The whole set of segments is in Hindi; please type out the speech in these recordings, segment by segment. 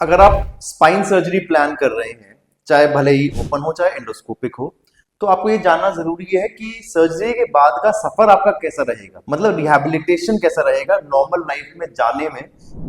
अगर आप स्पाइन सर्जरी प्लान कर रहे हैं, चाहे भले ही ओपन हो चाहे एंडोस्कोपिक हो, तो आपको ये जानना जरूरी है कि सर्जरी के बाद का सफर आपका कैसा रहेगा, मतलब रिहैबिलिटेशन कैसा रहेगा, नॉर्मल लाइफ में जाने में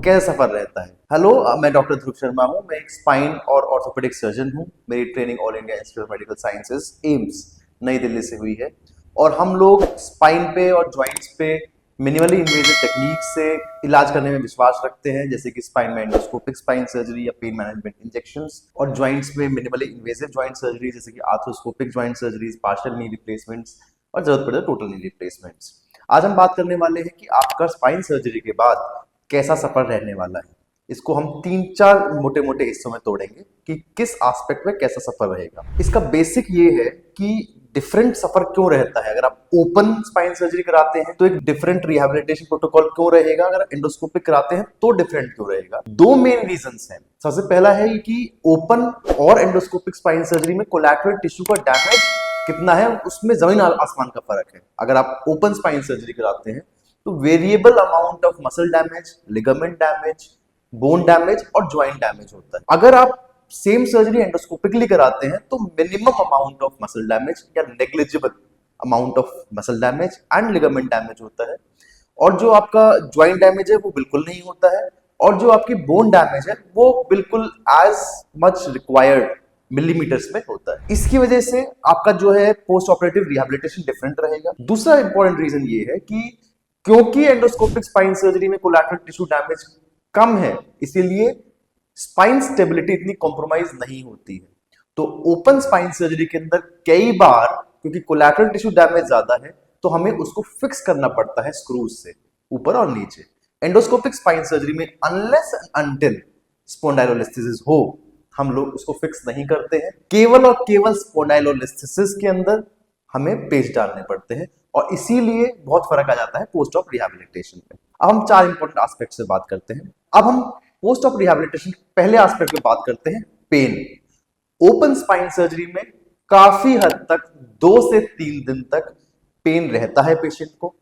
कैसा सफर रहता है। हेलो, मैं डॉक्टर ध्रुव शर्मा हूँ। मैं एक स्पाइन और ऑर्थोपेडिक सर्जन हूँ। मेरी training all India institute of medical sciences AIIMS नई दिल्ली से हुई है। और हम लोग स्पाइन पे और ज्वाइंट्स पे मिनिमली इन्वेजिव टेक्निक से इलाज करने में विश्वास रखते हैं, जैसे कि स्पाइन में एंडोस्कोपिक स्पाइन सर्जरी या पेन मैनेजमेंट इंजेक्शंस, और ज्वाइंट्स में मिनिमली इन्वेजिव ज्वाइंट सर्जरी जैसे कि आर्थ्रोस्कोपिक ज्वाइंट सर्जरीज, पार्शियल नी रिप्लेसमेंट्स और जरूरत पड़े टोटल नी रिप्लेसमेंट्स। आज हम बात करने वाले हैं कि आपका स्पाइन सर्जरी के बाद कैसा सफर रहने वाला है। इसको हम 3-4 मोटे मोटे हिस्सों में तोड़ेंगे कि किस एस्पेक्ट में कैसा सफर रहेगा। इसका बेसिक ये है कि डिफरेंट सफर क्यों रहता है। अगर आप ओपन स्पाइन सर्जरी कराते हैं तो एक डिफरेंट रिहैबिलिटेशन प्रोटोकॉल क्यों रहेगा, अगर एंडोस्कोपिक कराते हैं तो डिफरेंट क्यों रहेगा। दो मेन रीजंस हैं। सबसे पहला है कि ओपन और एंडोस्कोपिक स्पाइन सर्जरी में कोलैटरल टिश्यू का डैमेज कितना है, उसमें जमीन आसमान का फर्क है। अगर आप ओपन स्पाइन सर्जरी कराते हैं तो variable amount of muscle damage, ligament damage, bone damage और ज्वाइंट डैमेज होता है। अगर आप सेम सर्जरी एंडोस्कोपिकली कराते हैं तो minimum amount of muscle damage या negligible amount of muscle damage and ligament damage होता है, और जो आपका ज्वाइंट डैमेज है वो बिल्कुल नहीं होता है, और जो आपकी बोन डैमेज है वो बिल्कुल एज मच रिक्वायर्ड मिलीमीटर्स में होता है। इसकी वजह से आपका जो है पोस्ट ऑपरेटिव रिहैबिलिटेशन डिफरेंट रहेगा। दूसरा इंपॉर्टेंट रीजन ये है कि क्योंकि एंडोस्कोपिक स्पाइन सर्जरी में कोलैटरल टिश्यू डैमेज कम है, इसीलिए स्पाइन स्टेबिलिटी इतनी कॉम्प्रोमाइज नहीं होती है। तो ओपन स्पाइन सर्जरी के अंदर कई बार क्योंकि कोलैटरल टिश्यू डैमेज ज्यादा है तो हमें उसको फिक्स करना पड़ता है स्क्रूज से ऊपर और नीचे। एंडोस्कोपिक स्पाइन सर्जरी में अनलेस अनटिल स्पॉन्डाइलोलिस्थेसिस हो, हम लोग उसको फिक्स नहीं करते हैं। केवल और केवल स्पॉन्डाइलोलिस्थेसिस के अंदर हमें पेच डालने पड़ते हैं, और इसीलिए बहुत फर्क आ जाता है पोस्ट ऑफ रिहैबिलिटेशन में। अब हम 4 इंपॉर्टेंट एस्पेक्ट से बात करते हैं। अब हम पोस्ट ऑफ रिहैबिलिटेशन पहले एस्पेक्ट में बात करते हैं, पेन। ओपन स्पाइन सर्जरी में काफी हद तक 2 से 3 दिन तक पेन रहता है पेशेंट को।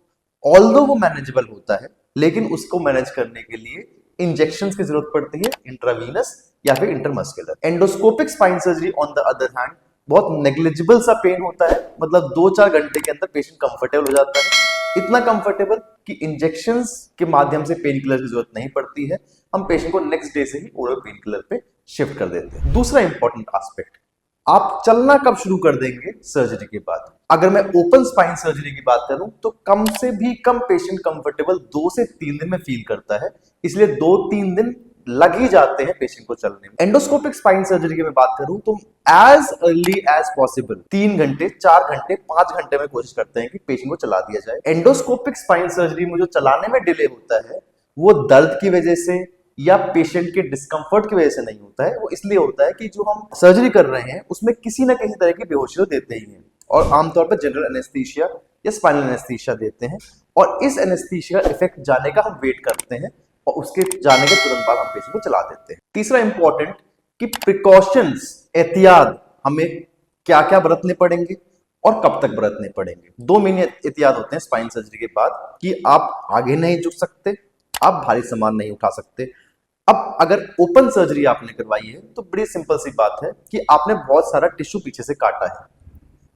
ऑल्दो वो मैनेजेबल होता है, लेकिन उसको मैनेज करने के लिए इंजेक्शंस की जरूरत पड़ती है, इंट्रावीनस या फिर intermuscular. Endoscopic spine surgery on the other hand बहुत नेग्लिजिबल सा पेन होता है, मतलब 2-4 घंटे के अंदर पेशेंट कंफर्टेबल हो जाता है। इतना कंफर्टेबल कि इंजेक्शंस के माध्यम से पेन किलर की जरूरत नहीं पड़ती है। हम पेशेंट को नेक्स्ट डे से ही ओरल पेन किलर पे शिफ्ट कर देते हैं। दूसरा इंपॉर्टेंट एस्पेक्ट, आप चलना कब शुरू कर देंगे सर्जरी के बाद। अगर मैं ओपन स्पाइन सर्जरी की बात करूं तो कम से भी कम पेशेंट कंफर्टेबल 2 से 3 दिन में फील करता है, इसलिए 2-3 दिन लग ही जाते हैं पेशेंट को चलने में। एंडोस्कोपिक स्पाइन सर्जरी की मैं बात करूं तो एज अर्ली एज पॉसिबल 3 घंटे, 4 घंटे, 5 घंटे में कोशिश करते हैं कि पेशेंट को चला दिया जाए। एंडोस्कोपिक स्पाइन सर्जरी में जो चलाने में डिले होता है वो दर्द की वजह से या पेशेंट के डिस्कंफर्ट की वजह से नहीं होता है, वो इसलिए होता है कि जो हम सर्जरी कर रहे हैं उसमें किसी ना किसी तरह की बेहोशी तो देते ही हैं, और आमतौर पर जनरल एनेस्थीसिया या स्पाइनल एनेस्थीसिया देते हैं, और इस एनेस्थीसिया इफेक्ट जाने का हम वेट करते हैं और उसके जाने के तुरंत बाद हम पेशेंट को चला देते हैं। तीसरा इंपॉर्टेंट कि प्रिकॉशंस, एहतियात हमें क्या क्या बरतने पड़ेंगे और कब तक बरतने पड़ेंगे। 2 मेन एहतियात होते हैं स्पाइन सर्जरी के बाद कि आप आगे नहीं झुक सकते, आप भारी सामान नहीं उठा सकते। अब अगर ओपन सर्जरी आपने करवाई है तो बड़ी सिंपल सी बात है कि आपने बहुत सारा टिश्यू पीछे से काटा है,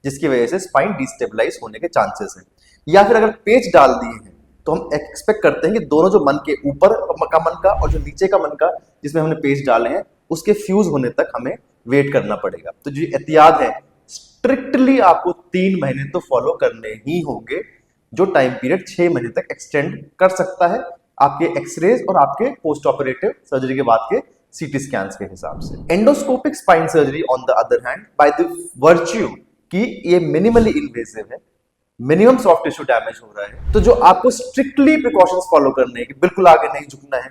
जिसकी वजह से स्पाइन डिस्टेबलाइज होने के चांसेस हैं। या फिर अगर पेच डाल दिए हैं तो हम एक्सपेक्ट करते हैं कि दोनों जो मन के ऊपर का मन का और जो नीचे का मन का जिसमें हमने पेच डाले हैं उसके फ्यूज होने तक हमें वेट करना पड़ेगा। तो जो एहतियात है स्ट्रिक्टली आपको 3 महीने तो फॉलो करने ही होंगे, जो टाइम पीरियड 6 महीने तक एक्सटेंड कर सकता है आपके एक्सरेज और आपके पोस्ट ऑपरेटिव सर्जरी के बाद के सीटी स्कैन्स के हिसाब से। Endoscopic spine surgery on the other hand by the virtue कि ये मिनिमली इन्वेसिव है, मिनिमम सॉफ्ट टिश्यू डैमेज हो रहा है, तो जो आपको स्ट्रिक्टली प्रिकॉशंस फॉलो करने हैं कि बिल्कुल आगे नहीं झुकना है,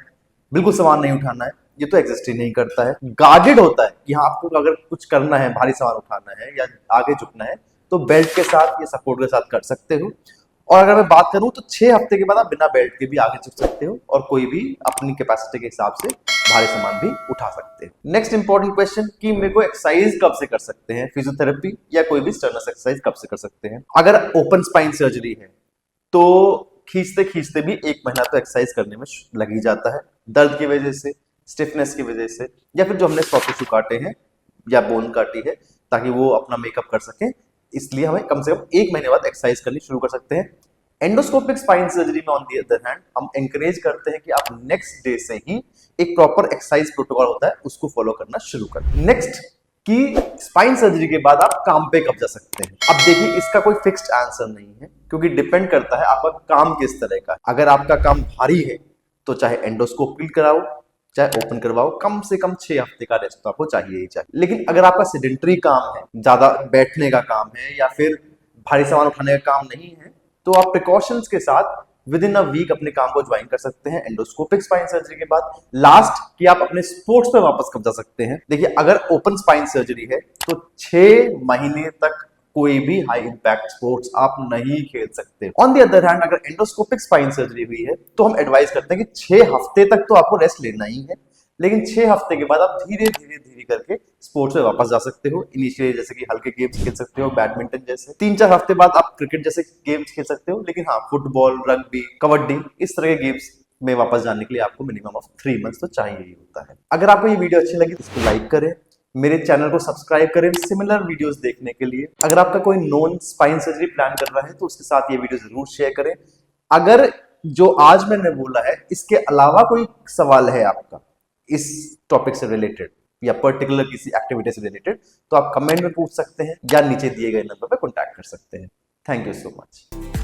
बिल्कुल सामान नहीं उठाना है, ये तो एग्जिस्ट ही नहीं करता है। गार्डेड होता है कि हाँ आपको अगर कुछ करना है, भारी सामान उठाना है या आगे झुकना है तो बेल्ट के साथ या सपोर्ट के साथ कर सकते हो। और अगर मैं बात करूं तो 6 हफ्ते के बाद आप बिना बेल्ट के भी आगे झुक सकते हो और कोई भी अपनी कैपेसिटी के हिसाब से भारी सामान भी उठा सकते हैं। नेक्स्ट इंपॉर्टेंट क्वेश्चन कि मेरे को एक्सरसाइज कब से कर सकते हैं, फिजियोथेरेपी या कोई भी स्टर्नस एक्सरसाइज कब से कर सकते हैं। अगर ओपन स्पाइन सर्जरी है तो खींचते खींचते भी 1 महीना तो एक्सरसाइज करने में लग ही जाता है, दर्द की वजह से स्टिफनेस की वजह से, या फिर जो हमने सॉफ्ट टिश्यू काटे हैं या बोन काटी है ताकि वो अपना मेकअप कर सके, इसलिए हमें कम से कम 1 महीने बाद एक्सरसाइज करनी शुरू कर सकते हैं। एंडोस्कोपिक स्पाइन सर्जरी में ऑन दी अदर हैंड हम एंकरेज करते हैं कि आप नेक्स्ट डे से ही एक प्रॉपर एक्सरसाइज प्रोटोकॉल होता है उसको फॉलो करना शुरू करें। नेक्स्ट कि स्पाइन सर्जरी के बाद आप काम पे कब जा सकते हैं। अब देखिए इसका कोई फिक्स्ड आंसर नहीं है क्योंकि डिपेंड करता है आपका काम किस तरह का है। अगर आपका काम भारी है तो चाहे एंडोस्कोपी कराओ चाहे ओपन करवाओ, कम से कम 6 हफ्ते का रेस्ट तो आपको चाहिए ही चाहिए। लेकिन अगर आपका सेडेंटरी काम है, ज्यादा बैठने का काम है या फिर भारी सामान उठाने का काम नहीं है, तो आप प्रिकॉशंस के साथ विद इन अ वीक अपने काम को ज्वाइन कर सकते हैं एंडोस्कोपिक स्पाइन सर्जरी के बाद। लास्ट कि आप अपने स्पोर्ट्स पे वापस कब जा सकते हैं। देखिए अगर ओपन स्पाइन सर्जरी है तो 6 महीने तक कोई भी हाई इंपैक्ट स्पोर्ट्स आप नहीं खेल सकते। ऑन दी अदर हैंड अगर एंडोस्कोपिक स्पाइन सर्जरी हुई है तो हम एडवाइस करते हैं कि 6 हफ्ते तक तो आपको रेस्ट लेना ही है, लेकिन 6 हफ्ते के बाद आप धीरे धीरे करके स्पोर्ट्स में वापस जा सकते हो। इनिशियली जैसे कि हल्के गेम्स खेल सकते हो, बैडमिंटन जैसे। 3-4 हफ्ते बाद आप क्रिकेट जैसे गेम्स खेल सकते हो, लेकिन हाँ फुटबॉल, रग्बी, कबड्डी इस तरह के गेम्स में वापस जाने के लिए आपको मिनिमम ऑफ 3 मंथ्स तो चाहिए ही होता है। अगर आपको ये वीडियो अच्छी लगी तो इसको लाइक करें, मेरे चैनल को सब्सक्राइब करें सिमिलर वीडियोस देखने के लिए। अगर आपका कोई नॉन स्पाइन सर्जरी प्लान कर रहा है तो उसके साथ ये वीडियो जरूर शेयर करें। अगर जो आज मैंने बोला है इसके अलावा कोई सवाल है आपका इस टॉपिक से रिलेटेड या पर्टिकुलर किसी एक्टिविटी से रिलेटेड, तो आप कमेंट में पूछ सकते हैं या नीचे दिए गए नंबर पर कॉन्टैक्ट कर सकते हैं। Thank you so much.